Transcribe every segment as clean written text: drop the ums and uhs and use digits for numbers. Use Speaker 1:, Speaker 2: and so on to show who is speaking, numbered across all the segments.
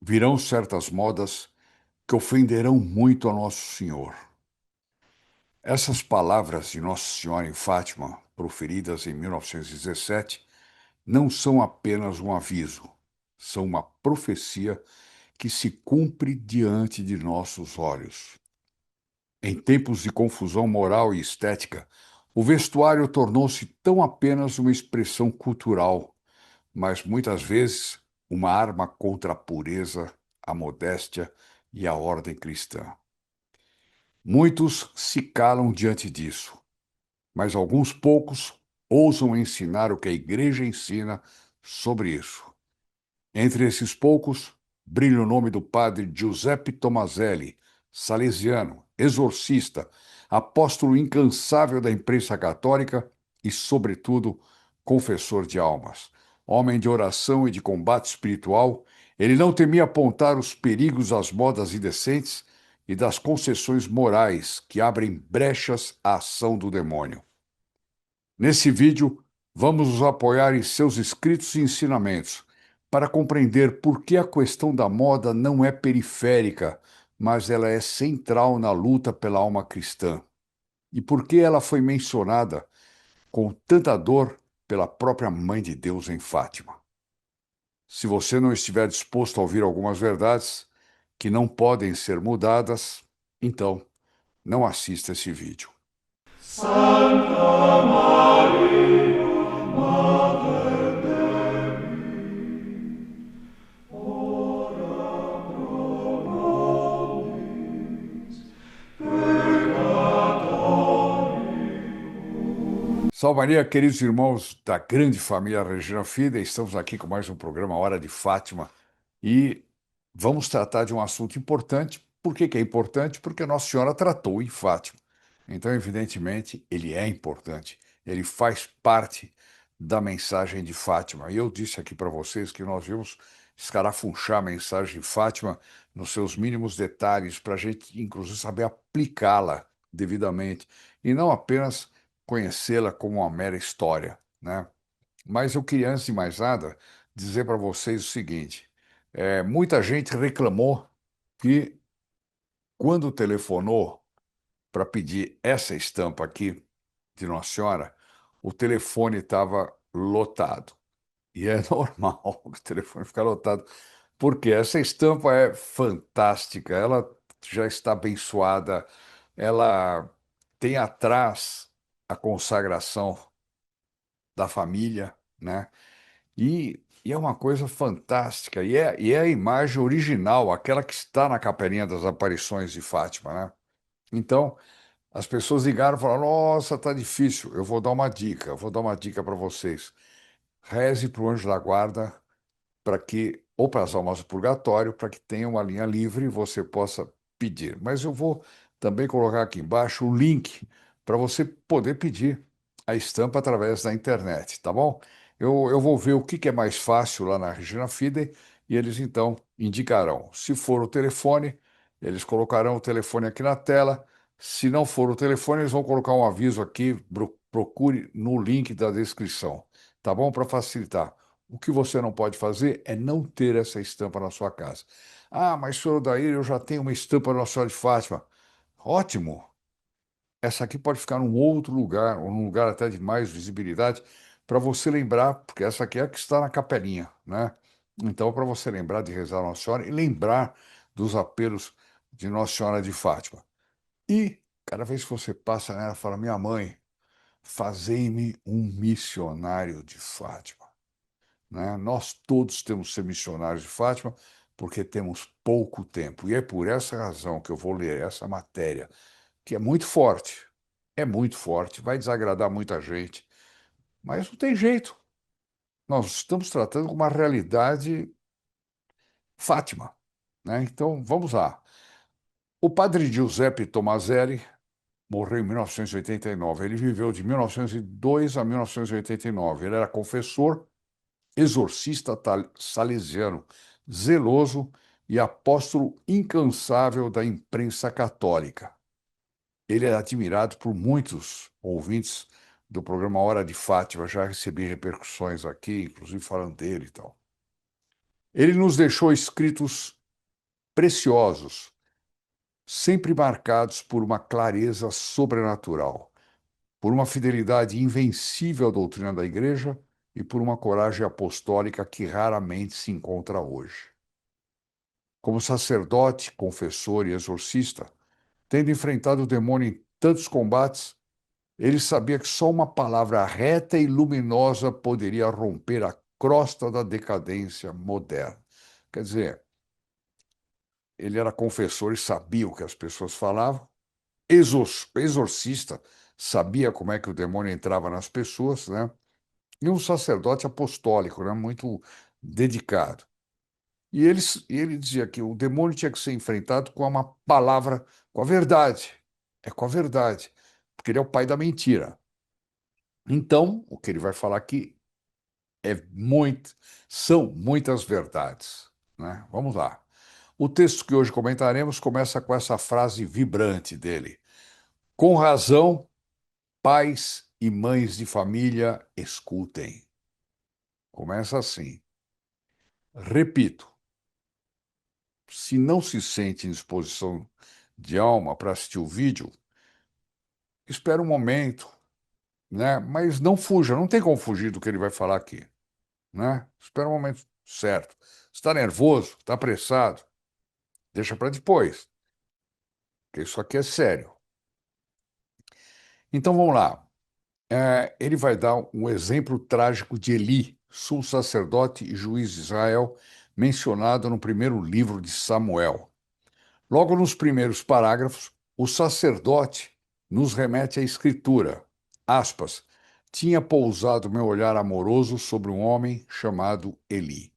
Speaker 1: Virão certas modas que ofenderão muito a Nosso Senhor. Essas palavras de Nossa Senhora em Fátima, proferidas em 1917, não são apenas um aviso, são uma profecia que se cumpre diante de nossos olhos. Em tempos de confusão moral e estética, o vestuário tornou-se tão apenas uma expressão cultural, mas muitas vezes uma arma contra a pureza, a modéstia e a ordem cristã. Muitos se calam diante disso, mas alguns poucos ousam ensinar o que a Igreja ensina sobre isso. Entre esses poucos, brilha o nome do padre Giuseppe Tomazelli, salesiano, exorcista, apóstolo incansável da imprensa católica e, sobretudo, confessor de almas. Homem de oração e de combate espiritual, ele não temia apontar os perigos das modas indecentes e das concessões morais que abrem brechas à ação do demônio. Nesse vídeo, vamos nos apoiar em seus escritos e ensinamentos para compreender por que a questão da moda não é periférica, mas ela é central na luta pela alma cristã, e por que ela foi mencionada com tanta dor pela própria Mãe de Deus em Fátima. Se você não estiver disposto a ouvir algumas verdades que não podem ser mudadas, então não assista esse vídeo.
Speaker 2: Santa Maria, Mater Dei, ora pro nobis peccatoribus.
Speaker 1: Salve Maria, queridos irmãos da grande família Regina Fidei, estamos aqui com mais um programa Hora de Fátima e vamos tratar de um assunto importante. Por que que é importante? Porque Nossa Senhora tratou em Fátima. Então, evidentemente, ele é importante, ele faz parte da mensagem de Fátima. E eu disse aqui para vocês que nós vamos escarafunchar a mensagem de Fátima nos seus mínimos detalhes, para a gente, inclusive, saber aplicá-la devidamente e não apenas conhecê-la como uma mera história, né? Mas eu queria, antes de mais nada, dizer para vocês o seguinte: muita gente reclamou que, quando telefonou para pedir essa estampa aqui de Nossa Senhora, o telefone estava lotado. E é normal o telefone ficar lotado, porque essa estampa é fantástica, ela já está abençoada, ela tem atrás a consagração da família, né? E é uma coisa fantástica. E é a imagem original, aquela que está na Capelinha das Aparições de Fátima, né? Então, as pessoas ligaram e falaram: Nossa, tá difícil. Eu vou dar uma dica para vocês. Reze para o anjo da guarda para que, ou para as almas do purgatório, para que tenha uma linha livre e você possa pedir. Mas eu vou também colocar aqui embaixo o link para você poder pedir a estampa através da internet, tá bom? Eu vou ver o que que é mais fácil lá na Regina Fidei e eles então indicarão. Se for o telefone, eles colocarão o telefone aqui na tela. Se não for o telefone, eles vão colocar um aviso aqui, procure no link da descrição, tá bom? Para facilitar. O que você não pode fazer é não ter essa estampa na sua casa. Ah, mas senhor Odair, eu já tenho uma estampa Nossa Senhora de Fátima. Ótimo! Essa aqui pode ficar num outro lugar, ou num lugar até de mais visibilidade, para você lembrar, porque essa aqui é a que está na capelinha, né? Então, para você lembrar de rezar a Nossa Senhora e lembrar dos apelos de Nossa Senhora de Fátima. E, cada vez que você passa nela, fala: Minha mãe, fazei-me um missionário de Fátima, né? Nós todos temos que ser missionários de Fátima porque temos pouco tempo. E é por essa razão que eu vou ler essa matéria, que é muito forte, vai desagradar muita gente, mas não tem jeito. Nós estamos tratando com uma realidade Fátima, né? Então, vamos lá. O padre Giuseppe Tomazelli morreu em 1989. Ele viveu de 1902 a 1989. Ele era confessor, exorcista salesiano, zeloso e apóstolo incansável da imprensa católica. Ele é admirado por muitos ouvintes do programa Hora de Fátima, já recebi repercussões aqui, inclusive falando dele e tal. Ele nos deixou escritos preciosos, sempre marcados por uma clareza sobrenatural, por uma fidelidade invencível à doutrina da Igreja e por uma coragem apostólica que raramente se encontra hoje. Como sacerdote, confessor e exorcista, tendo enfrentado o demônio em tantos combates, ele sabia que só uma palavra reta e luminosa poderia romper a crosta da decadência moderna. Quer dizer, ele era confessor e sabia o que as pessoas falavam, exorcista, sabia como é que o demônio entrava nas pessoas, né? E um sacerdote apostólico, né? Muito dedicado. E ele dizia que o demônio tinha que ser enfrentado com uma palavra, com a verdade. É com a verdade, porque ele é o pai da mentira. Então, o que ele vai falar aqui é muito, são muitas verdades, né? Vamos lá. O texto que hoje comentaremos começa com essa frase vibrante dele. Com razão, pais e mães de família, escutem. Começa assim. Repito, se não se sente em disposição de alma para assistir o vídeo, espere um momento, né? Mas não fuja, não tem como fugir do que ele vai falar aqui, né? Espera um momento certo. Está nervoso, está apressado, deixa para depois, porque isso aqui é sério. Então vamos lá. Ele vai dar um exemplo trágico de Eli, sumo sacerdote e juiz de Israel, mencionado no primeiro livro de Samuel. Logo nos primeiros parágrafos, o sacerdote nos remete à Escritura. Aspas, tinha pousado meu olhar amoroso sobre um homem chamado Eli.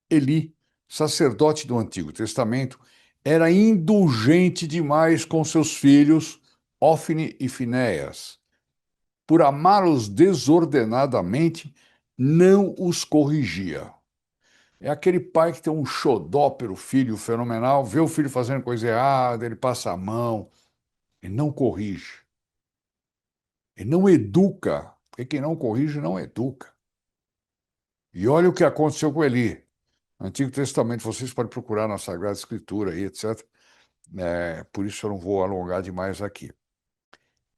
Speaker 1: Eli, sacerdote do Antigo Testamento, era indulgente demais com seus filhos, Ofne e Finéias. Por amá-los desordenadamente, não os corrigia. É aquele pai que tem um xodó pelo filho fenomenal, vê o filho fazendo coisa errada, ele passa a mão, ele não corrige. Ele não educa, porque quem não corrige não educa. E olha o que aconteceu com Eli. No Antigo Testamento, vocês podem procurar na Sagrada Escritura e etc. Por isso eu não vou alongar demais aqui.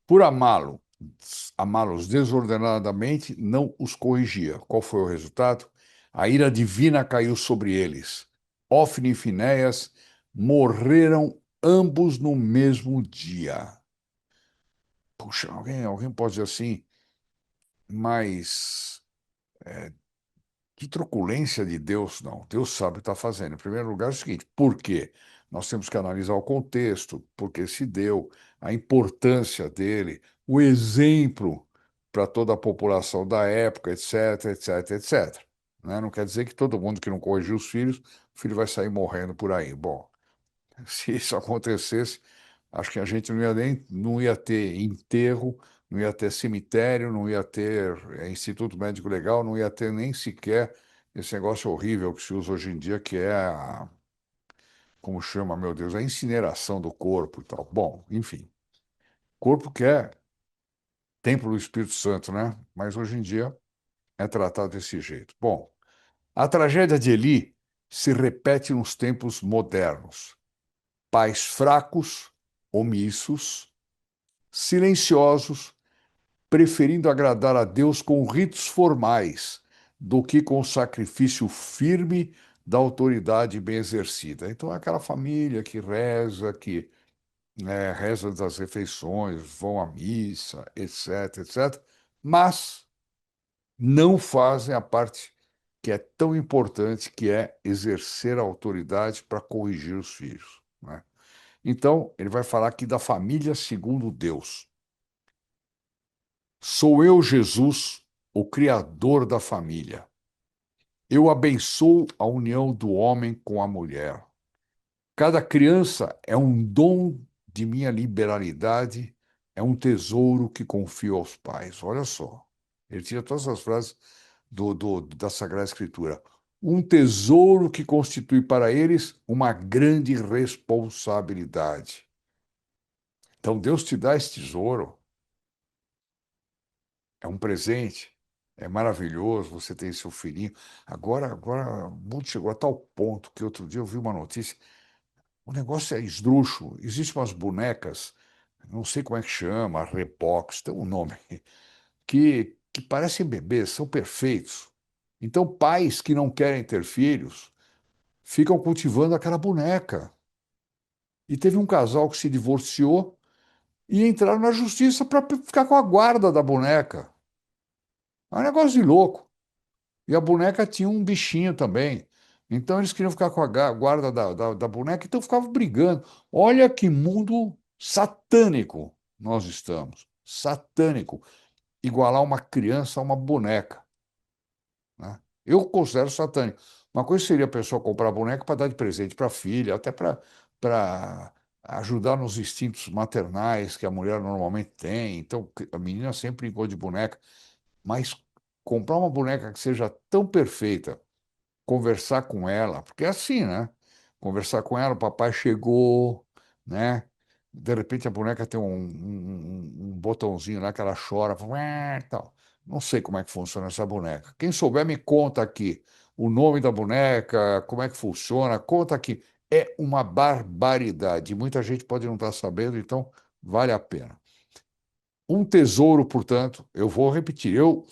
Speaker 1: Por amá-los desordenadamente, não os corrigia. Qual foi o resultado? A ira divina caiu sobre eles. Ofni e Finéias morreram ambos no mesmo dia. Puxa, alguém pode dizer assim, mas que truculência de Deus, não. Deus sabe o que está fazendo. Em primeiro lugar, é o seguinte: por quê? Nós temos que analisar o contexto, porque se deu, a importância dele, o exemplo para toda a população da época, etc, etc, etc. Né? Não quer dizer que todo mundo que não corrigiu os filhos, o filho vai sair morrendo por aí. Bom, se isso acontecesse, acho que a gente não ia ter enterro, não ia ter cemitério, não ia ter Instituto Médico Legal, não ia ter nem sequer esse negócio horrível que se usa hoje em dia, que é como chama, meu Deus, a incineração do corpo e tal. Bom, enfim, corpo que é templo do Espírito Santo, né? Mas hoje em dia é tratado desse jeito. Bom, a tragédia de Eli se repete nos tempos modernos. Pais fracos, omissos, silenciosos, preferindo agradar a Deus com ritos formais do que com o sacrifício firme da autoridade bem exercida. Então, é aquela família que reza, que reza das refeições, vão à missa, etc, etc, mas não fazem a parte que é tão importante, que é exercer a autoridade para corrigir os filhos, né? Então, ele vai falar aqui da família segundo Deus. Sou eu, Jesus, o Criador da família. Eu abençoo a união do homem com a mulher. Cada criança é um dom de minha liberalidade, é um tesouro que confio aos pais. Olha só, ele tira todas as frases da Sagrada Escritura. Um tesouro que constitui para eles uma grande responsabilidade. Então Deus te dá esse tesouro, é um presente, é maravilhoso, você tem seu filhinho. Agora o mundo chegou a tal ponto que outro dia eu vi uma notícia. O negócio é esdrúxulo. Existem umas bonecas, não sei como é que chama, Repox, tem um nome, que parecem bebês, são perfeitos. Então, pais que não querem ter filhos ficam cultivando aquela boneca. E teve um casal que se divorciou e entraram na justiça para ficar com a guarda da boneca. É um negócio de louco. E a boneca tinha um bichinho também. Então eles queriam ficar com a guarda da boneca, então ficavam brigando. Olha que mundo satânico nós estamos. Satânico. Igualar uma criança a uma boneca, né? Eu considero satânico. Uma coisa seria a pessoa comprar boneca para dar de presente para a filha, até para ajudar nos instintos maternais que a mulher normalmente tem. Então, a menina sempre brincou de boneca, mas comprar uma boneca que seja tão perfeita, conversar com ela, porque é assim, né? Conversar com ela, o papai chegou, né? De repente a boneca tem um botãozinho lá que ela chora, tal. Não sei como é que funciona essa boneca. Quem souber, me conta aqui o nome da boneca, como é que funciona, conta aqui. É uma barbaridade. Muita gente pode não estar sabendo, então vale a pena. Um tesouro, portanto, eu vou repetir, eu,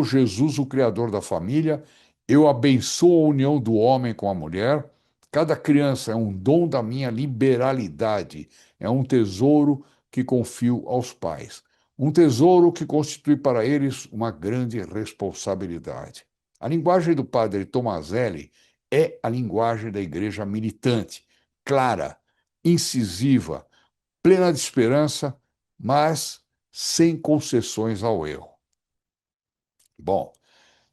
Speaker 1: Jesus, o Criador da família, eu abençoo a união do homem com a mulher. Cada criança é um dom da minha liberalidade, é um tesouro que confio aos pais. Um tesouro que constitui para eles uma grande responsabilidade. A linguagem do padre Tomazelli é a linguagem da igreja militante, clara, incisiva, plena de esperança, mas sem concessões ao erro. Bom,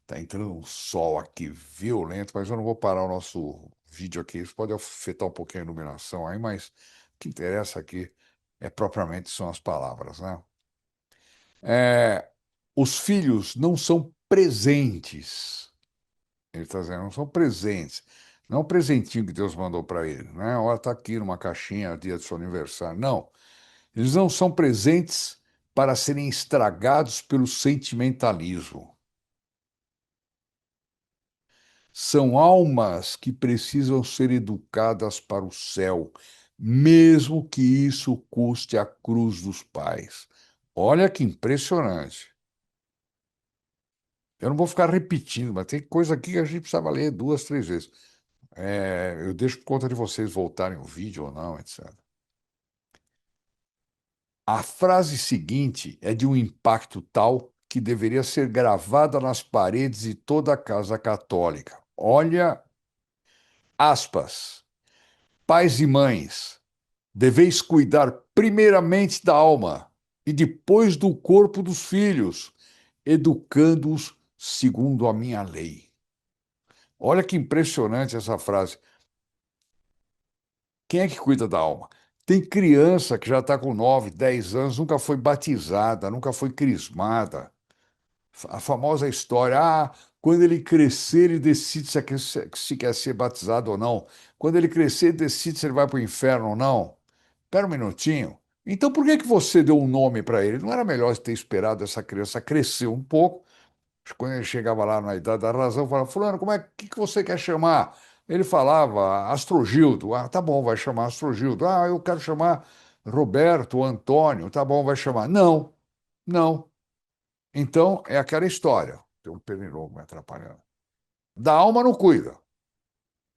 Speaker 1: está entrando um sol aqui violento, mas eu não vou parar o nosso vídeo aqui. Isso pode afetar um pouquinho a iluminação aí, mas o que interessa aqui é propriamente são as palavras, né? É, os filhos não são presentes. Ele está dizendo, não são presentes. Não é um presentinho que Deus mandou para ele, né? Olha, está aqui numa caixinha, dia do seu aniversário. Não. Eles não são presentes para serem estragados pelo sentimentalismo. São almas que precisam ser educadas para o céu, mesmo que isso custe a cruz dos pais. Olha que impressionante. Eu não vou ficar repetindo, mas tem coisa aqui que a gente precisava ler duas, três vezes. Eu deixo por conta de vocês voltarem o vídeo ou não, etc. A frase seguinte é de um impacto tal que deveria ser gravada nas paredes de toda a casa católica. Olha, aspas, pais e mães, deveis cuidar primeiramente da alma e depois do corpo dos filhos, educando-os segundo a minha lei. Olha que impressionante essa frase. Quem é que cuida da alma? Tem criança que já está com 9, 10 anos, nunca foi batizada, nunca foi crismada. A famosa história, quando ele crescer, ele decide se quer ser batizado ou não. Quando ele crescer, ele decide se ele vai para o inferno ou não. Espera um minutinho. Então, por que que você deu um nome para ele? Não era melhor ter esperado essa criança crescer um pouco? Quando ele chegava lá na idade da razão, falava, fulano, que você quer chamar? Ele falava, Astrogildo. Ah, tá bom, vai chamar Astrogildo. Ah, eu quero chamar Roberto, Antônio. Tá bom, vai chamar. Não, não. Então, é aquela história. Tem um pernilongo me atrapalhando. Da alma não cuida.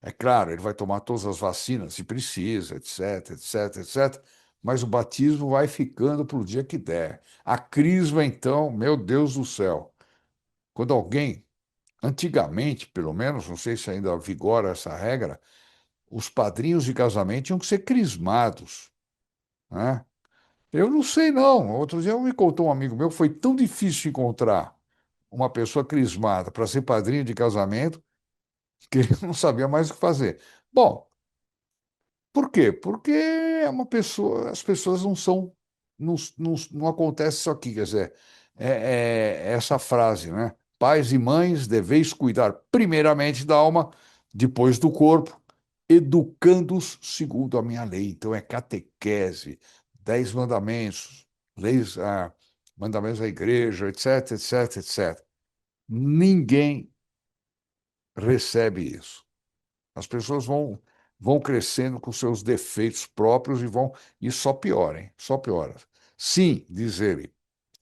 Speaker 1: É claro, ele vai tomar todas as vacinas se precisa, etc, etc, etc. Mas o batismo vai ficando para o dia que der. A crisma, então, meu Deus do céu. Quando alguém, antigamente, pelo menos, não sei se ainda vigora essa regra, os padrinhos de casamento tinham que ser crismados, né? Eu não sei, não. Outro dia me contou um amigo meu que foi tão difícil encontrar uma pessoa crismada para ser padrinho de casamento que ele não sabia mais o que fazer. Bom, por quê? Porque é uma pessoa, as pessoas não são, não acontece isso aqui, quer dizer, é essa frase, né? Pais e mães, deveis cuidar primeiramente da alma, depois do corpo, educando-os segundo a minha lei. Então é catequese, 10 mandamentos, leis, mandamentos da igreja, etc, etc, etc. Ninguém recebe isso. As pessoas vão crescendo com seus defeitos próprios e só piora, hein? Só piora. Sim, diz ele,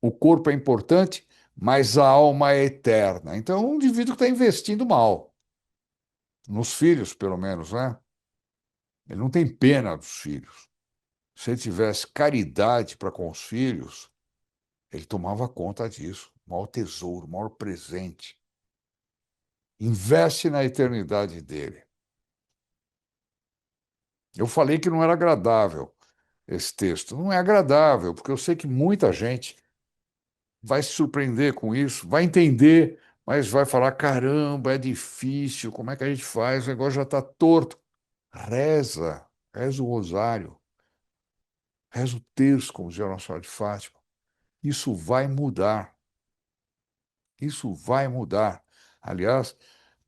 Speaker 1: o corpo é importante, mas a alma é eterna. Então, é um indivíduo que está investindo mal, nos filhos, pelo menos, né? Ele não tem pena dos filhos. Se ele tivesse caridade para com os filhos, ele tomava conta disso. O maior tesouro, o maior presente. Investe na eternidade dele. Eu falei que não era agradável esse texto. Não é agradável, porque eu sei que muita gente vai se surpreender com isso, vai entender, mas vai falar: caramba, é difícil, como é que a gente faz? O negócio já está torto. Reza, reza o rosário, reza o terço, como dizia Nossa Senhora de Fátima. Isso vai mudar. Isso vai mudar. Aliás,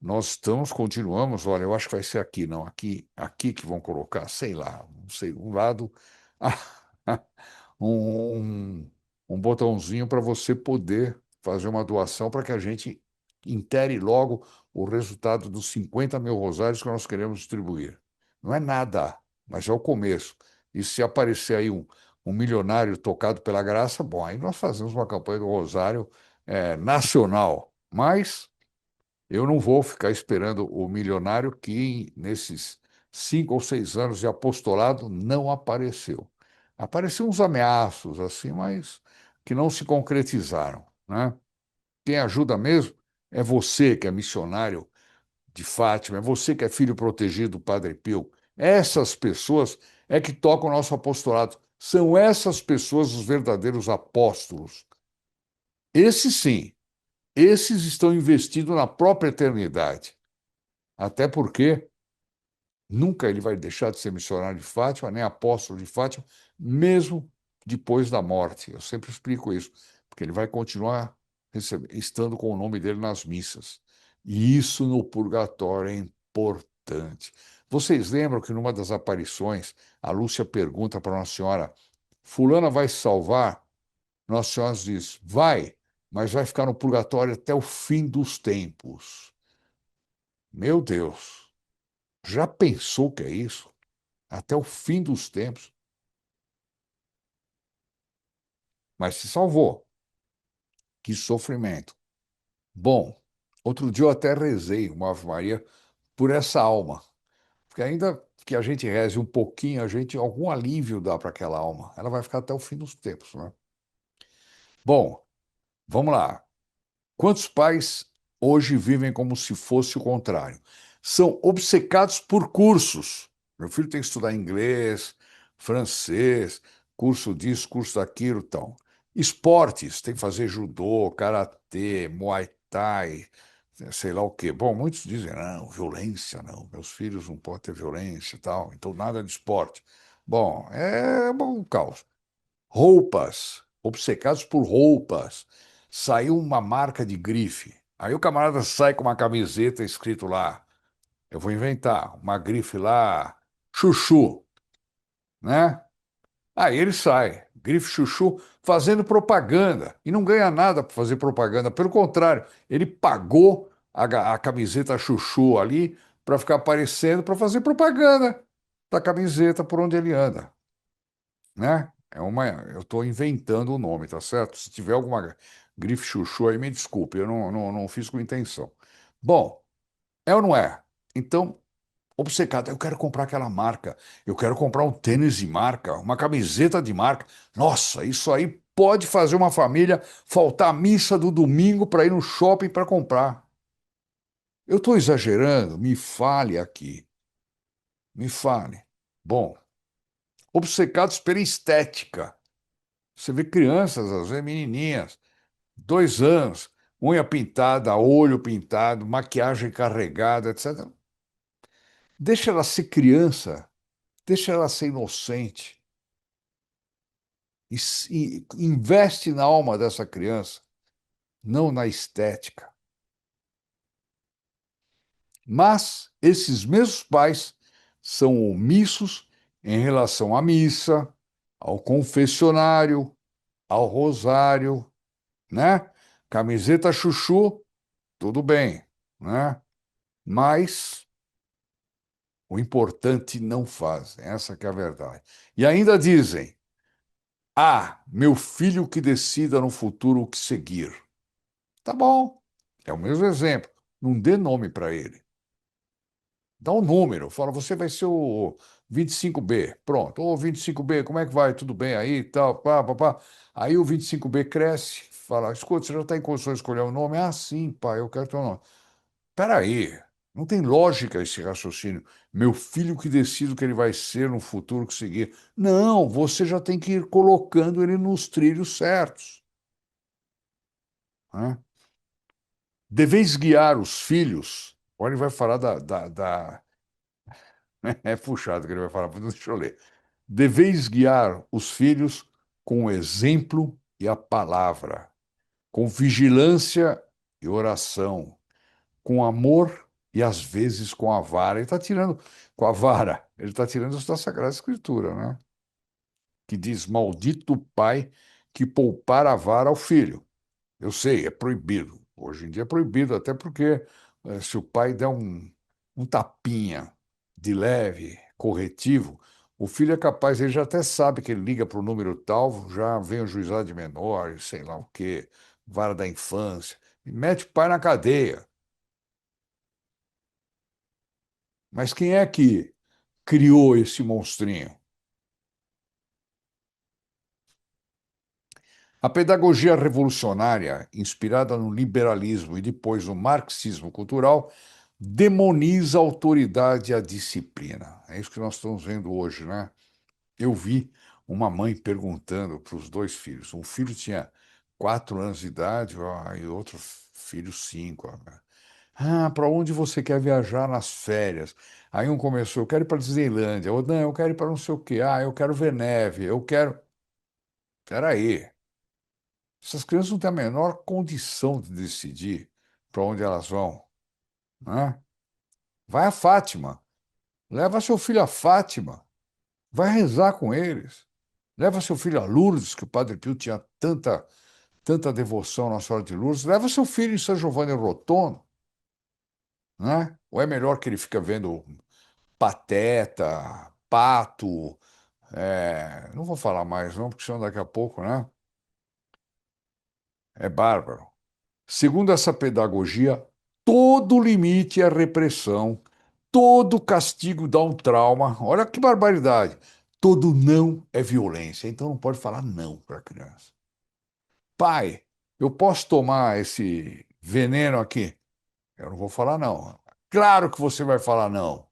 Speaker 1: nós continuamos, olha, eu acho que vai ser aqui, não, aqui que vão colocar, sei lá, não sei, um lado, um, um, um botãozinho para você poder fazer uma doação para que a gente intere logo o resultado dos 50 mil rosários que nós queremos distribuir. Não é nada, mas é o começo. E se aparecer aí um milionário tocado pela graça, bom, aí nós fazemos uma campanha do Rosário nacional. Mas eu não vou ficar esperando o milionário que, nesses 5 ou 6 anos de apostolado, não apareceu. Apareceram uns ameaços, assim, mas que não se concretizaram, né? Quem ajuda mesmo é você, que é missionário de Fátima, é você que é filho protegido do Padre Pio. Essas pessoas é que tocam o nosso apostolado. São essas pessoas os verdadeiros apóstolos. Esses sim, esses estão investindo na própria eternidade. Até porque nunca ele vai deixar de ser missionário de Fátima, nem apóstolo de Fátima, mesmo depois da morte. Eu sempre explico isso, porque ele vai continuar estando com o nome dele nas missas. E isso no purgatório é importante. Vocês lembram que numa das aparições, a Lúcia pergunta para Nossa Senhora: Fulana vai se salvar? Nossa Senhora diz: vai, mas vai ficar no purgatório até o fim dos tempos. Meu Deus, já pensou que é isso? Até o fim dos tempos. Mas se salvou. Que sofrimento. Bom, outro dia eu até rezei uma Ave Maria por essa alma. Porque ainda que a gente reze um pouquinho, a gente algum alívio dá para aquela alma. Ela vai ficar até o fim dos tempos, né? Bom, vamos lá. Quantos pais hoje vivem como se fosse o contrário? São obcecados por cursos. Meu filho tem que estudar inglês, francês, curso disso, curso daquilo, tal. Esportes, tem que fazer judô, karatê, muay thai, sei lá o quê. Bom, muitos dizem, não, violência, não, meus filhos não podem ter violência e tal, então nada de esporte. Bom, é um caos. Roupas, obcecados por roupas. Saiu uma marca de grife. Aí o camarada sai com uma camiseta escrito lá, eu vou inventar, uma grife lá, chuchu, né? Aí ele sai, grife chuchu, fazendo propaganda. E não ganha nada para fazer propaganda. Pelo contrário, ele pagou a camiseta chuchu ali para ficar aparecendo, para fazer propaganda da camiseta por onde ele anda, né? Eu estou inventando o nome, tá certo? Se tiver alguma grife chuchu aí, me desculpe, eu não fiz com intenção. Bom, é ou não é? Então, obcecado, eu quero comprar aquela marca, eu quero comprar um tênis de marca, uma camiseta de marca. Nossa, isso aí pode fazer uma família faltar a missa do domingo para ir no shopping para comprar. Eu estou exagerando? Me fale aqui, me fale. Bom, obcecados pela estética. Você vê crianças, às vezes menininhas, 2 anos, unha pintada, olho pintado, maquiagem carregada, etc. Deixa ela ser criança, deixa ela ser inocente e investe na alma dessa criança, não na estética. Mas esses mesmos pais são omissos em relação à missa, ao confessionário, ao rosário, né? Camiseta chuchu tudo bem, né? Mas o importante não fazem, essa que é a verdade. E ainda dizem: ah, meu filho que decida no futuro o que seguir. Tá bom, é o mesmo exemplo. Não dê nome para ele. Dá um número, fala, você vai ser o 25B. Pronto, ô 25B, como é que vai? Tudo bem aí, tal, pá, pá, pá. Aí o 25B cresce, fala, escuta, você já está em condições de escolher o nome? Ah, sim, pai, eu quero ter um nome. Peraí, não tem lógica esse raciocínio. Meu filho que decide o que ele vai ser no futuro que seguir. Não, você já tem que ir colocando ele nos trilhos certos, né? Deveis guiar os filhos. Olha, ele vai falar É puxado que ele vai falar, mas deixa eu ler. Deveis guiar os filhos com o exemplo e a palavra, com vigilância e oração, com amor e às vezes com a vara. Ele está tirando com a vara, ele está tirando isso da Sagrada Escritura, né? Que diz: Maldito o pai que poupar a vara ao filho. Eu sei, é proibido. Hoje em dia é proibido, até porque se o pai der um tapinha de leve, corretivo, o filho é capaz, ele já até sabe que ele liga para o número tal, já vem o juizado de menores, sei lá o quê, vara da infância, e mete o pai na cadeia. Mas quem é que criou esse monstrinho? A pedagogia revolucionária, inspirada no liberalismo e depois no marxismo cultural, demoniza a autoridade e a disciplina. É isso que nós estamos vendo hoje, né? Eu vi uma mãe perguntando para os dois filhos. Um filho tinha 4 anos de idade, ó, e outro filho 5. Ó. Ah, para onde você quer viajar nas férias? Aí um começou, eu quero ir para Disneylândia. Outro, não, eu quero ir para não sei o quê. Ah, eu quero ver neve. Eu quero. Peraí. Essas crianças não têm a menor condição de decidir para onde elas vão, né? Vai a Fátima, leva seu filho a Fátima, vai rezar com eles. Leva seu filho a Lourdes, que o Padre Pio tinha tanta devoção à Nossa Senhora de Lourdes. Leva seu filho em São Giovanni Rotondo, né? Ou é melhor que ele fica vendo Pateta, Pato, não vou falar mais não, porque senão daqui a pouco, né? É bárbaro. Segundo essa pedagogia, todo limite é repressão, todo castigo dá um trauma. Olha que barbaridade. Todo não é violência. Então não pode falar não para a criança. Pai, eu posso tomar esse veneno aqui? Eu não vou falar não. Claro que você vai falar não.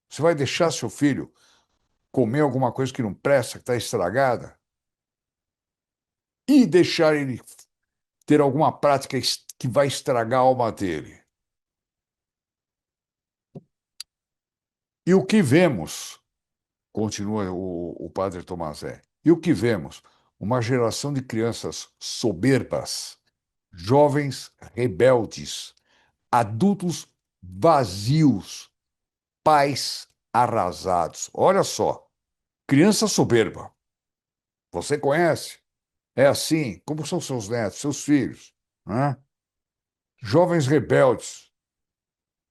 Speaker 1: Você vai deixar seu filho comer alguma coisa que não presta, que está estragada? E deixar ele ter alguma prática que vai estragar a alma dele? E o que vemos? Continua o padre Tomazé. E o que vemos? Uma geração de crianças soberbas, jovens rebeldes, adultos vazios, pais arrasados. Olha só, criança soberba. Você conhece? É assim. Como são seus netos, seus filhos? Né? Jovens rebeldes.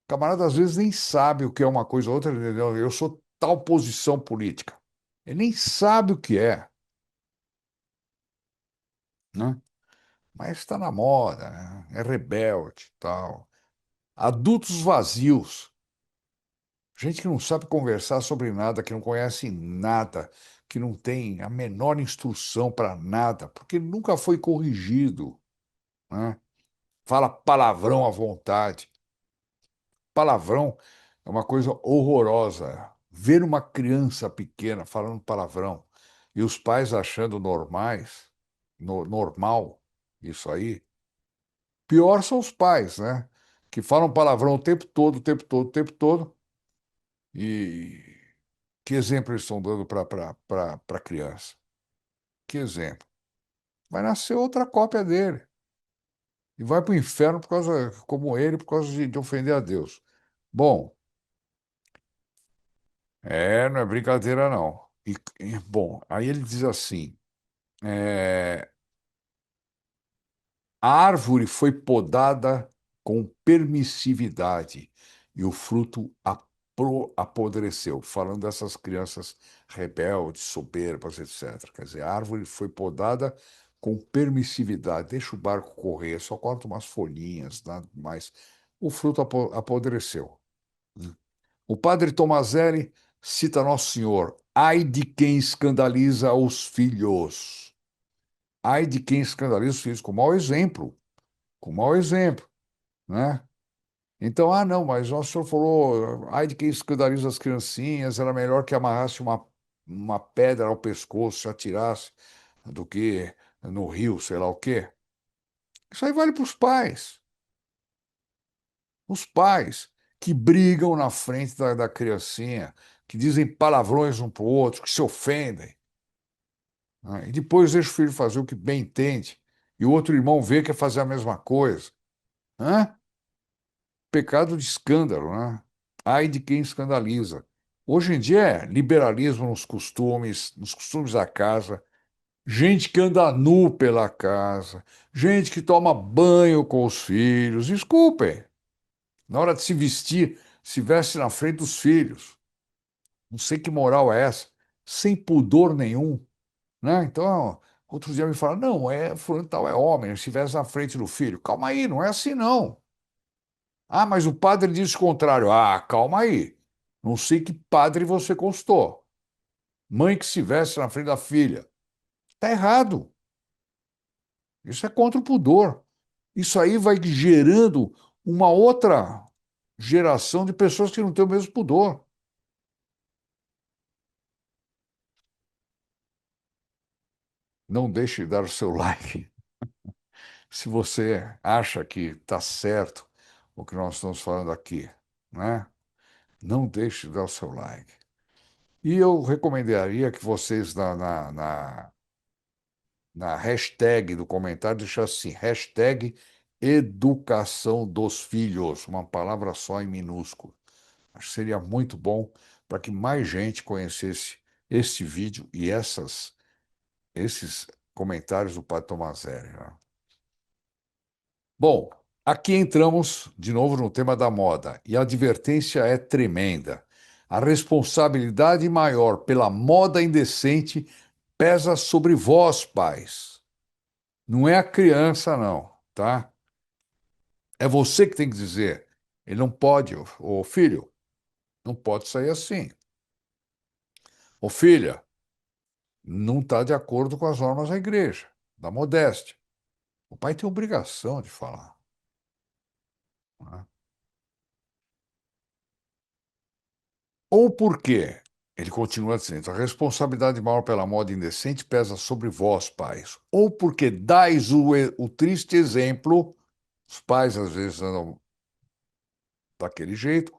Speaker 1: O camarada às vezes nem sabe o que é uma coisa ou outra. Entendeu? Eu sou tal posição política. Ele nem sabe o que é. Né? Mas está na moda, né? É rebelde e tal. Adultos vazios, gente que não sabe conversar sobre nada, que não conhece nada, que não tem a menor instrução para nada, porque nunca foi corrigido, né? Fala palavrão à vontade. Palavrão é uma coisa horrorosa. Ver uma criança pequena falando palavrão e os pais achando normais, normal, isso aí. Pior são os pais, né? Que falam palavrão o tempo todo, o tempo todo, o tempo todo. E que exemplo eles estão dando para a criança? Que exemplo? Vai nascer outra cópia dele. E vai para o inferno por causa, como ele, por causa de ofender a Deus. Bom, não é brincadeira, não. Bom, aí ele diz assim: é, A árvore foi podada com permissividade e o fruto apodreceu, falando dessas crianças rebeldes, soberbas, etc. Quer dizer, a árvore foi podada com permissividade, deixa o barco correr, só corta umas folhinhas, nada mais. O fruto apodreceu. O padre Tomazelli cita Nosso Senhor: ai de quem escandaliza os filhos. Ai de quem escandaliza os filhos, com mau exemplo, com mau exemplo, né? Então, não, mas o senhor falou, ai de quem escandaliza as criancinhas, era melhor que amarrasse uma pedra ao pescoço, se atirasse, do que no rio, sei lá o quê. Isso aí vale para os pais. Os pais que brigam na frente da criancinha, que dizem palavrões um para o outro, que se ofendem, né? E depois deixa o filho fazer o que bem entende, e o outro irmão vê que é fazer a mesma coisa. Né? Pecado de escândalo, né? Ai de quem escandaliza. Hoje em dia é liberalismo nos costumes da casa, gente que anda nu pela casa, gente que toma banho com os filhos. Desculpem, na hora de se vestir, se veste na frente dos filhos. Não sei que moral é essa, sem pudor nenhum, né? Então, outro dia me falaram, não, fulano de tal é homem, se veste na frente do filho. Calma aí, não é assim não. Mas o padre disse o contrário. Calma aí. Não sei que padre você constou. Mãe que se veste na frente da filha. Está errado. Isso é contra o pudor. Isso aí vai gerando uma outra geração de pessoas que não têm o mesmo pudor. Não deixe de dar o seu like. Se você acha que está certo o que nós estamos falando aqui, né? Não deixe de dar o seu like. E eu recomendaria que vocês na hashtag do comentário, deixar assim, hashtag educação dos filhos, uma palavra só em minúsculo. Acho que seria muito bom para que mais gente conhecesse este vídeo e esses comentários do Padre Tomazelli, né? Bom, aqui entramos de novo no tema da moda e a advertência é tremenda. A responsabilidade maior pela moda indecente pesa sobre vós, pais. Não é a criança, não, tá? É você que tem que dizer. Ele não pode, ô filho, não pode sair assim. Ô filha, não está de acordo com as normas da igreja, da modéstia. O pai tem obrigação de falar, né? Ou por quê? Ele continua dizendo: a responsabilidade maior pela moda indecente pesa sobre vós, pais. Ou porque dais o triste exemplo, os pais às vezes andam daquele jeito,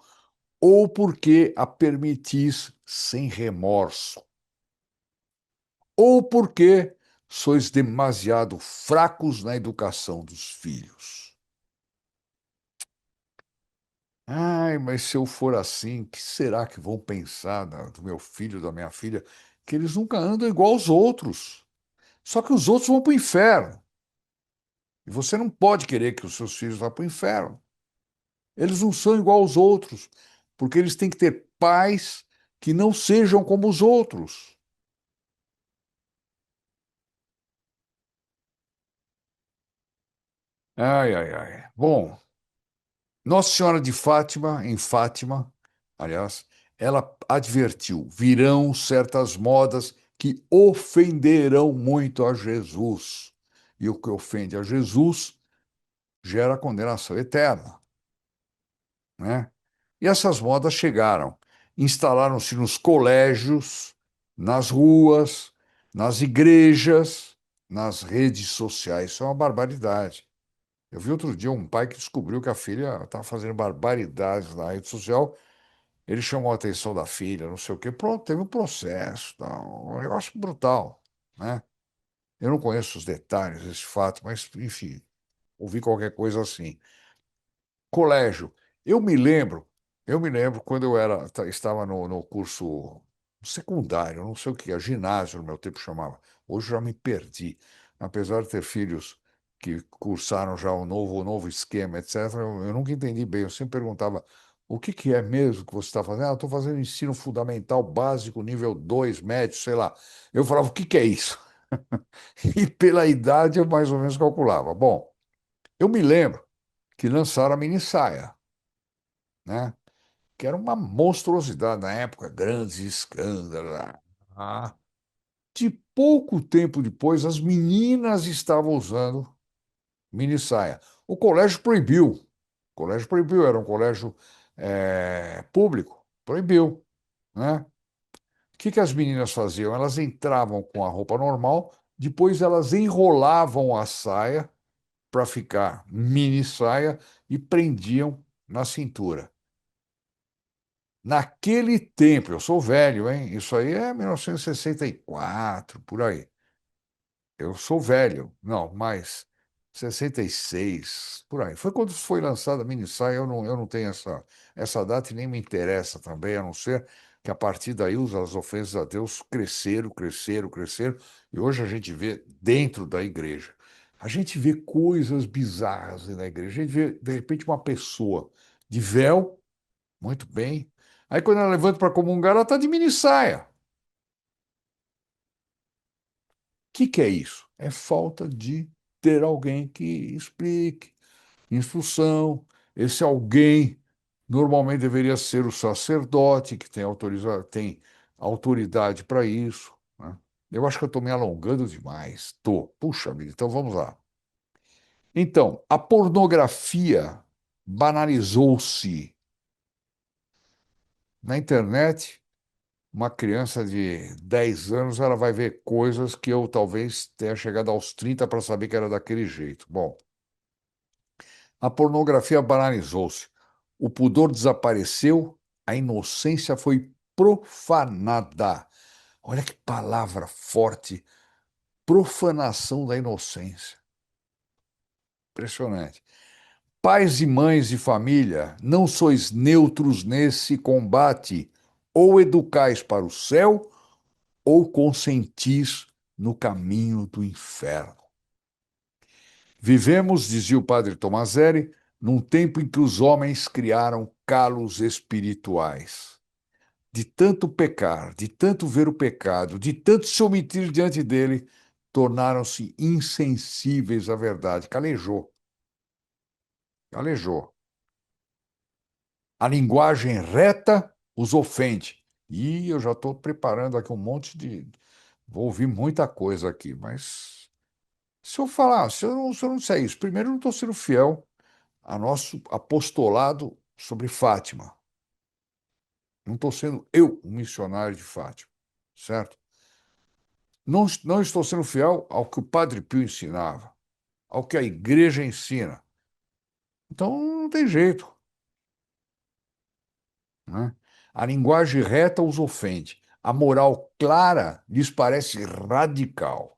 Speaker 1: ou porque a permitis sem remorso, ou porque sois demasiado fracos na educação dos filhos. Ai, mas se eu for assim, que será que vão pensar do meu filho, da minha filha? Que eles nunca andam igual aos outros. Só que os outros vão para o inferno. E você não pode querer que os seus filhos vá para o inferno. Eles não são igual aos outros, porque eles têm que ter pais que não sejam como os outros. Ai, ai, ai. Bom, Nossa Senhora de Fátima, em Fátima, aliás, ela advertiu: virão certas modas que ofenderão muito a Jesus. E o que ofende a Jesus gera condenação eterna, né? E essas modas chegaram, instalaram-se nos colégios, nas ruas, nas igrejas, nas redes sociais. Isso é uma barbaridade. Eu vi outro dia um pai que descobriu que a filha estava fazendo barbaridades na rede social. Ele chamou a atenção da filha, não sei o quê. Pronto, teve um processo, tal. Eu acho brutal, né? Eu não conheço os detalhes desse fato, mas, enfim, ouvi qualquer coisa assim. Colégio. Eu me lembro, eu me lembro quando estava no curso secundário, não sei o que, ginásio no meu tempo chamava. Hoje já me perdi, apesar de ter filhos que cursaram já o novo esquema, etc., eu nunca entendi bem. Eu sempre perguntava, o que que é mesmo que você está fazendo? Ah, eu estou fazendo ensino fundamental básico, nível 2 médio, sei lá. Eu falava, o que que é isso? E pela idade eu mais ou menos calculava. Bom, eu me lembro que lançaram a mini saia, né? Que era uma monstruosidade na época, grandes escândalos. Ah, de pouco tempo depois, as meninas estavam usando mini saia. O colégio proibiu. O colégio proibiu, era um colégio público, proibiu, né? O que que as meninas faziam? Elas entravam com a roupa normal, depois elas enrolavam a saia para ficar mini saia e prendiam na cintura. Naquele tempo, eu sou velho, hein? Isso aí é 1964, por aí. Eu sou velho, não, mas 66, por aí. Foi quando foi lançada a minissaia, eu não tenho essa data e nem me interessa também, a não ser que a partir daí as ofensas a Deus cresceram, cresceram, cresceram, e hoje a gente vê dentro da igreja. A gente vê coisas bizarras na igreja. A gente vê, de repente, uma pessoa de véu, muito bem. Aí quando ela levanta para comungar, ela está de minissaia. Que é isso? É falta de ter alguém que explique, instrução. Esse alguém normalmente deveria ser o sacerdote, que tem autoridade para isso, né? Eu acho que eu estou me alongando demais. Tô. Puxa vida, então vamos lá. Então, a pornografia banalizou-se na internet. Uma criança de 10 anos, ela vai ver coisas que eu talvez tenha chegado aos 30 para saber que era daquele jeito. Bom, a pornografia banalizou-se. O pudor desapareceu, a inocência foi profanada. Olha que palavra forte, profanação da inocência. Impressionante. Pais e mães de família, não sois neutros nesse combate. Ou educais para o céu, ou consentis no caminho do inferno. Vivemos, dizia o padre Tomaselli, num tempo em que os homens criaram calos espirituais. De tanto pecar, de tanto ver o pecado, de tanto se omitir diante dele, tornaram-se insensíveis à verdade. Calejou, calejou. A linguagem reta os ofende. E eu já estou preparando aqui um monte de. Vou ouvir muita coisa aqui, mas se eu falar, se eu não disser isso, primeiro eu não estou sendo fiel a nosso apostolado sobre Fátima. Não estou sendo eu um missionário de Fátima, certo? Não estou sendo fiel ao que o Padre Pio ensinava, ao que a igreja ensina. Então não tem jeito, né? A linguagem reta os ofende. A moral clara lhes parece radical.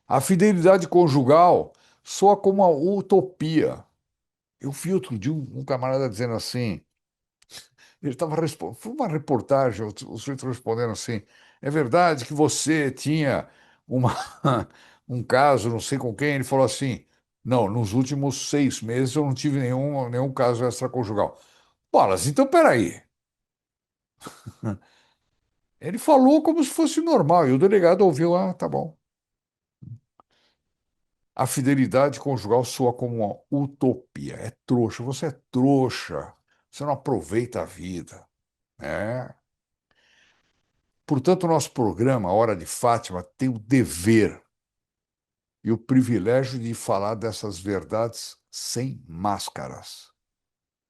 Speaker 1: A fidelidade conjugal soa como uma utopia. Eu vi outro dia um camarada dizendo assim, ele estava respondendo, foi uma reportagem, o sujeito respondendo assim, é verdade que você tinha uma, um caso, não sei com quem, ele falou assim, não, nos últimos 6 meses eu não tive nenhum caso extraconjugal. Bolas, então peraí. Ele falou como se fosse normal, e o delegado ouviu, ah, tá bom. A fidelidade conjugal soa como uma utopia, é trouxa, você é trouxa, você não aproveita a vida. É. Portanto, o nosso programa, Hora de Fátima, tem o dever e o privilégio de falar dessas verdades sem máscaras.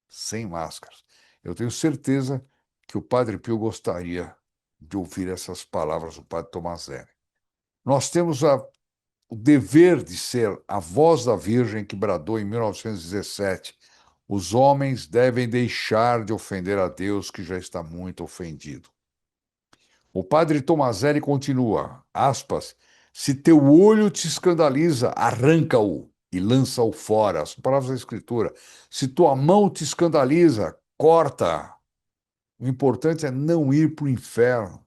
Speaker 1: Sem máscaras. Eu tenho certeza que o Padre Pio gostaria de ouvir essas palavras do Padre Tomazelli. Nós temos o dever de ser a voz da Virgem que bradou em 1917: os homens devem deixar de ofender a Deus que já está muito ofendido. O padre Tomazelli continua, aspas, se teu olho te escandaliza, arranca-o e lança-o fora. São palavras da Escritura. Se tua mão te escandaliza, corta. O importante é não ir para o inferno.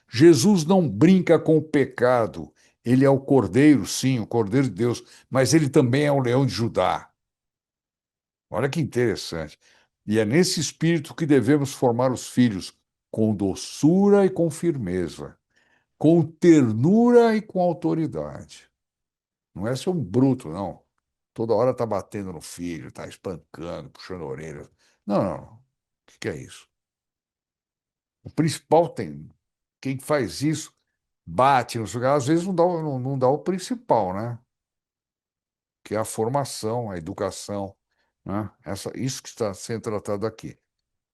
Speaker 1: Jesus não brinca com o pecado, Ele é o Cordeiro, sim, o Cordeiro de Deus, mas ele também é o Leão de Judá. Olha que interessante. E é nesse espírito que devemos formar os filhos, com doçura e com firmeza, com ternura e com autoridade. Não é ser um bruto, não. Toda hora tá batendo no filho, tá espancando, puxando a orelha. Não, não, não. O que é isso? O principal tem. Quem faz isso bate, não sei o quê. Às vezes não dá o principal, né? Que é a formação, a educação, né? Isso que está sendo tratado aqui.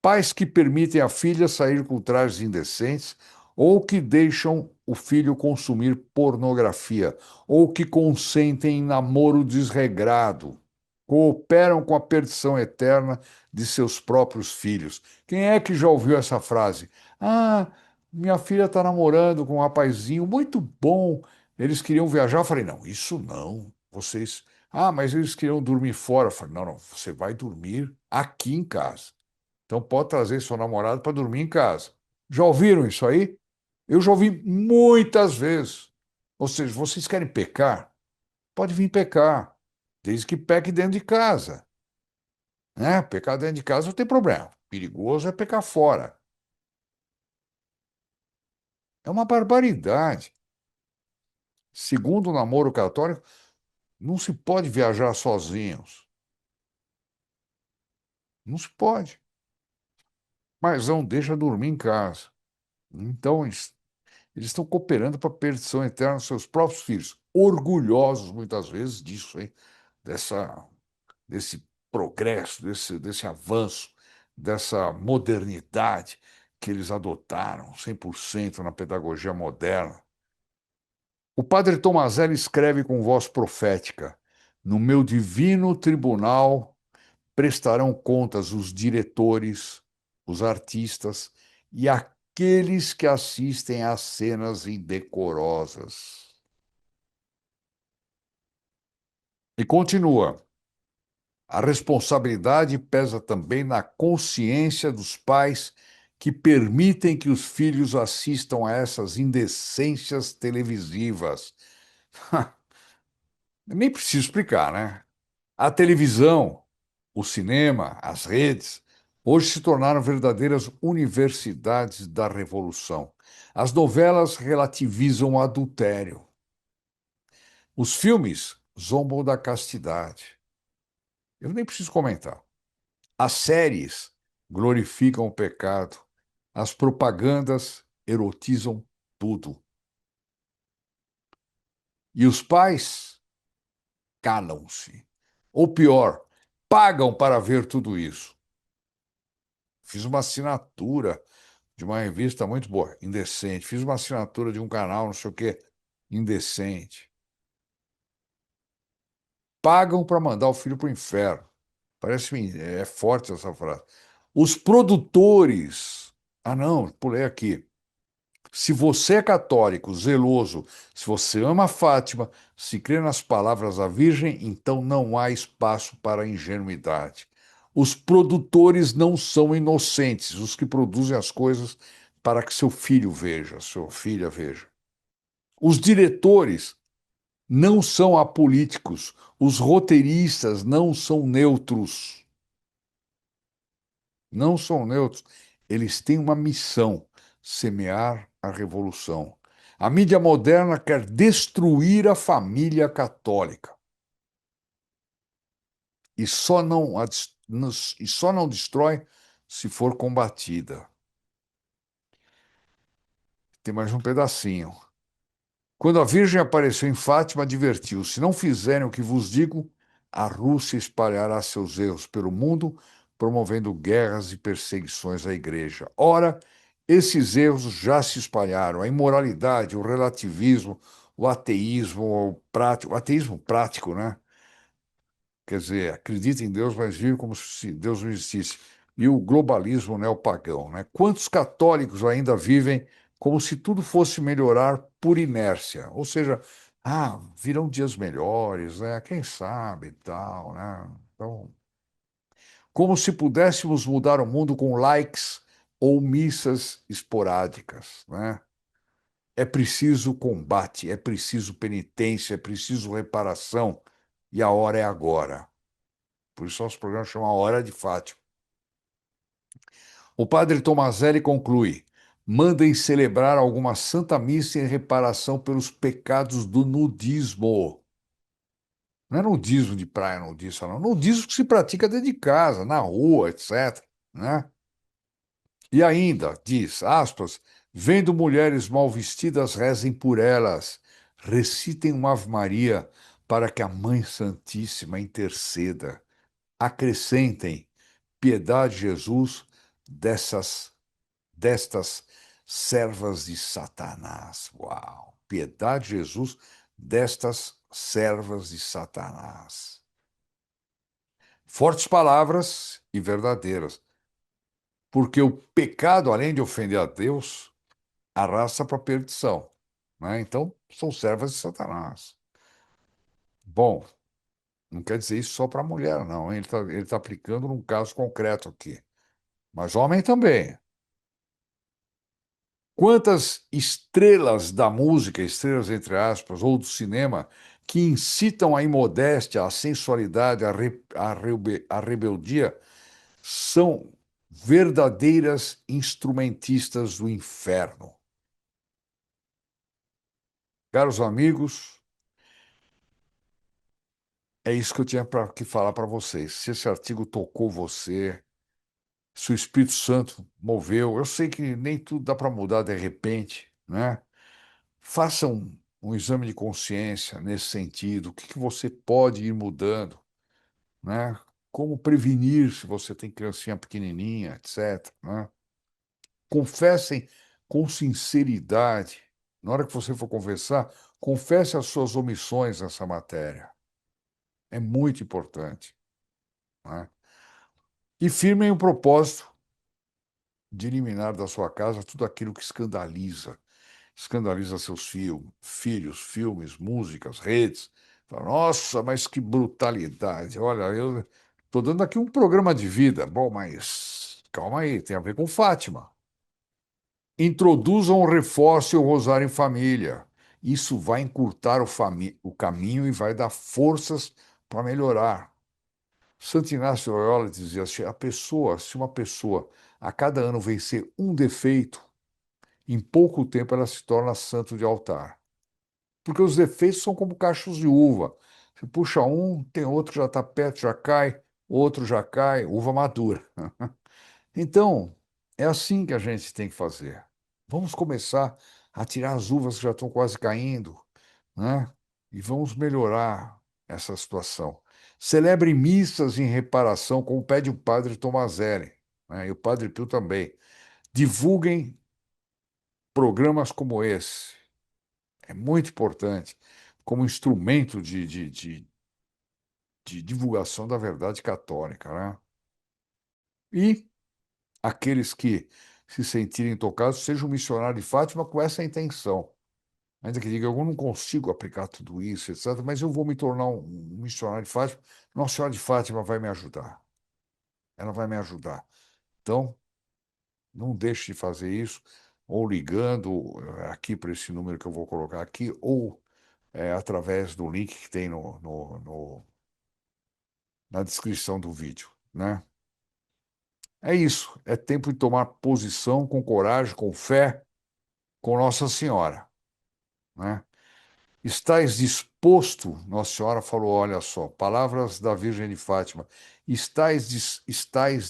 Speaker 1: Pais que permitem a filha sair com trajes indecentes ou que deixam o filho consumir pornografia ou que consentem em namoro desregrado, cooperam com a perdição eterna de seus próprios filhos. Quem é que já ouviu essa frase? Ah, minha filha está namorando com um rapazinho muito bom. Eles queriam viajar. Eu falei, não, isso não. Vocês. Ah, mas eles queriam dormir fora. Eu falei, não, não, você vai dormir aqui em casa. Então pode trazer seu namorado para dormir em casa. Já ouviram isso aí? Eu já ouvi muitas vezes. Ou seja, vocês querem pecar? Pode vir pecar, desde que peque dentro de casa. Né? Pecar dentro de casa não tem problema. Perigoso é pecar fora. É uma barbaridade. Segundo o namoro católico, não se pode viajar sozinhos. Não se pode. Mas não deixa dormir em casa. Então, eles estão cooperando para a perdição eterna dos seus próprios filhos, orgulhosos muitas vezes disso, hein? Dessa, desse progresso, desse avanço, dessa modernidade que eles adotaram 100% na pedagogia moderna. O padre Tomazelli escreve com voz profética: no meu divino tribunal prestarão contas os diretores, os artistas e aqueles que assistem às cenas indecorosas. E continua: a responsabilidade pesa também na consciência dos pais que permitem que os filhos assistam a essas indecências televisivas. Nem preciso explicar, né? A televisão, o cinema, as redes, hoje se tornaram verdadeiras universidades da revolução. As novelas relativizam o adultério. Os filmes zombam da castidade. Eu nem preciso comentar. As séries glorificam o pecado. As propagandas erotizam tudo. E os pais calam-se. Ou pior, pagam para ver tudo isso. Fiz uma assinatura de uma revista muito boa, indecente. Fiz uma assinatura de um canal, não sei o quê, indecente. Pagam para mandar o filho para o inferno. Parece é forte essa frase. Os produtores. Ah, não, pulei aqui. Se você é católico, zeloso, se você ama Fátima, se crê nas palavras da Virgem, então não há espaço para ingenuidade. Os produtores não são inocentes, os que produzem as coisas para que seu filho veja, sua filha veja. Os diretores não são apolíticos, os roteiristas não são neutros. Não são neutros. Eles têm uma missão: semear a revolução. A mídia moderna quer destruir a família católica e só não destrói se for combatida. Tem mais um pedacinho. Quando a Virgem apareceu em Fátima, advertiu: se não fizerem o que vos digo, a Rússia espalhará seus erros pelo mundo, promovendo guerras e perseguições à Igreja. Ora, esses erros já se espalharam. A imoralidade, o relativismo, o ateísmo prático, né? Quer dizer, acredita em Deus, mas vive como se Deus não existisse. E o globalismo neopagão, né? Quantos católicos ainda vivem como se tudo fosse melhorar por inércia? Ou seja, virão dias melhores, né? Quem sabe e tal, né? Então, como se pudéssemos mudar o mundo com likes ou missas esporádicas, né? É preciso combate, é preciso penitência, é preciso reparação, e a hora é agora. Por isso nosso programa chama A Hora de Fátima. O padre Tomazelli conclui: mandem celebrar alguma santa missa em reparação pelos pecados do nudismo. Não é nudismo de praia, nudista, não. Nudismo que se pratica dentro de casa, na rua, etc. Né? E ainda, diz, aspas, vendo mulheres mal vestidas, rezem por elas, recitem uma Ave Maria para que a Mãe Santíssima interceda. Acrescentem, piedade, Jesus, destas servas de Satanás. Uau! Piedade, Jesus, destas servas de Satanás. Fortes palavras e verdadeiras, porque o pecado, além de ofender a Deus, arrasta para a perdição. Né? Então, são servas de Satanás. Bom, não quer dizer isso só para a mulher, não. Hein? Ele tá aplicando num caso concreto aqui. Mas homem também. Quantas estrelas da música, estrelas entre aspas, ou do cinema, que incitam a imodéstia, a sensualidade, a rebeldia, são verdadeiras instrumentistas do inferno. Caros amigos, é isso que eu tinha para que falar para vocês. Se esse artigo tocou você, se o Espírito Santo moveu, eu sei que nem tudo dá para mudar de repente, né? Faça um exame de consciência nesse sentido. O que que você pode ir mudando, né? Como prevenir se você tem criancinha pequenininha, etc, né? Confessem com sinceridade. Na hora que você for confessar, confesse as suas omissões nessa matéria. É muito importante, né? E firmem o propósito de eliminar da sua casa tudo aquilo que escandaliza seus filhos, filmes, músicas, redes. Fala, nossa, mas que brutalidade. Olha, eu estou dando aqui um programa de vida. Bom, mas calma aí, tem a ver com Fátima. Introduzam o reforço e o rosário em família. Isso vai encurtar o caminho e vai dar forças para melhorar. Santo Inácio de Loyola dizia assim, se uma pessoa a cada ano vencer um defeito, em pouco tempo ela se torna santo de altar. Porque os defeitos são como cachos de uva. Você puxa um, tem outro que já está perto, já cai, outro já cai, uva madura. Então, é assim que a gente tem que fazer. Vamos começar a tirar as uvas que já estão quase caindo, né? E vamos melhorar essa situação. Celebre missas em reparação, como pede o padre Tomazelli, né? E o padre Pio também. Divulguem programas como esse. É muito importante como instrumento de divulgação da verdade católica, né? E aqueles que se sentirem tocados sejam missionários de Fátima com essa intenção. Ainda que diga, eu não consigo aplicar tudo isso, etc., mas eu vou me tornar um missionário de Fátima. Nossa Senhora de Fátima vai me ajudar. Ela vai me ajudar. Então, não deixe de fazer isso, ou ligando aqui para esse número que eu vou colocar aqui, ou através do link que tem na descrição do vídeo, né? É isso. É tempo de tomar posição com coragem, com fé, com Nossa Senhora, né? Estais disposto, Nossa Senhora falou, olha só, palavras da Virgem de Fátima, estais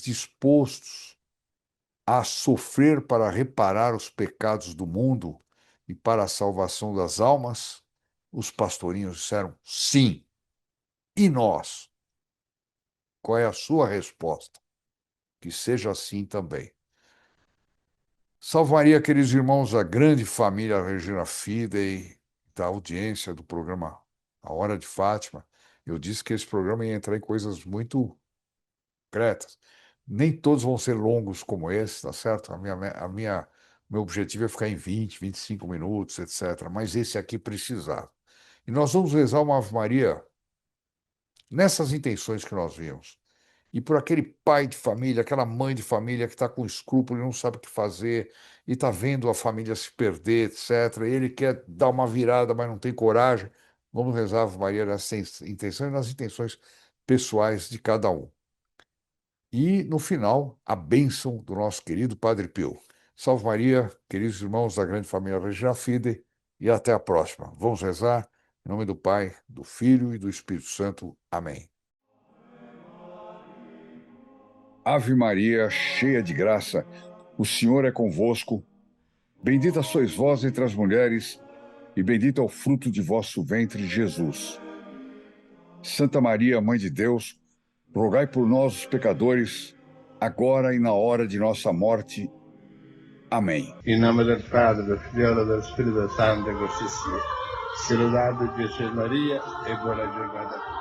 Speaker 1: dispostos a sofrer para reparar os pecados do mundo e para a salvação das almas? Os pastorinhos disseram sim. E nós? Qual é a sua resposta? Que seja assim também. Salvaria, queridos irmãos, a grande família Regina Fidei, da audiência do programa A Hora de Fátima. Eu disse que esse programa ia entrar em coisas muito concretas. Nem todos vão ser longos como esse, tá certo? Meu objetivo é ficar em 20, 25 minutos, etc. Mas esse aqui precisava. E nós vamos rezar uma Ave Maria nessas intenções que nós vimos. e por aquele pai de família, aquela mãe de família que está com escrúpulo e não sabe o que fazer, e está vendo a família se perder, etc. E ele quer dar uma virada, mas não tem coragem. Vamos rezar a Ave Maria nessa intenção e nas intenções pessoais de cada um. E, no final, a bênção do nosso querido Padre Pio. Salve Maria, queridos irmãos da grande família Regina Fide, e até a próxima. Vamos rezar em nome do Pai, do Filho e do Espírito Santo. Amém. Ave Maria, cheia de graça, o Senhor é convosco. Bendita sois vós entre as mulheres, e bendito é o fruto de vosso ventre, Jesus. Santa Maria, Mãe de Deus, rogai por nós, os pecadores, agora e na hora de nossa morte. Amém.
Speaker 3: In nome del Padre, del Figlio e dello Spirito Santo, così sia. Sia lodato Gesù e Maria e buona giornata a tutti.